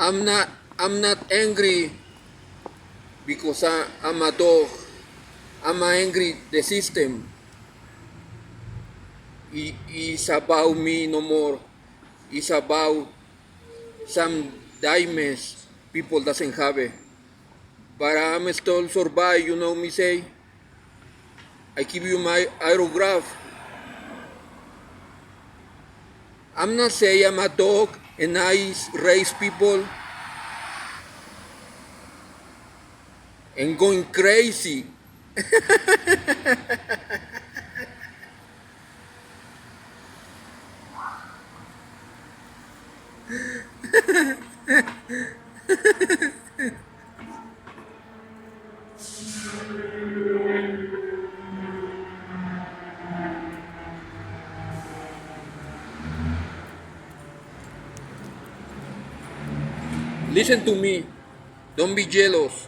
I'm not angry because I'm a dog. I'm angry the system. It's about me no more. It's about some diamonds people doesn't have it. But I'm still survive, you know me say. I give you my aerograph. I'm not saying I'm a dog and I raise people and going crazy. Listen to me. Don't be jealous.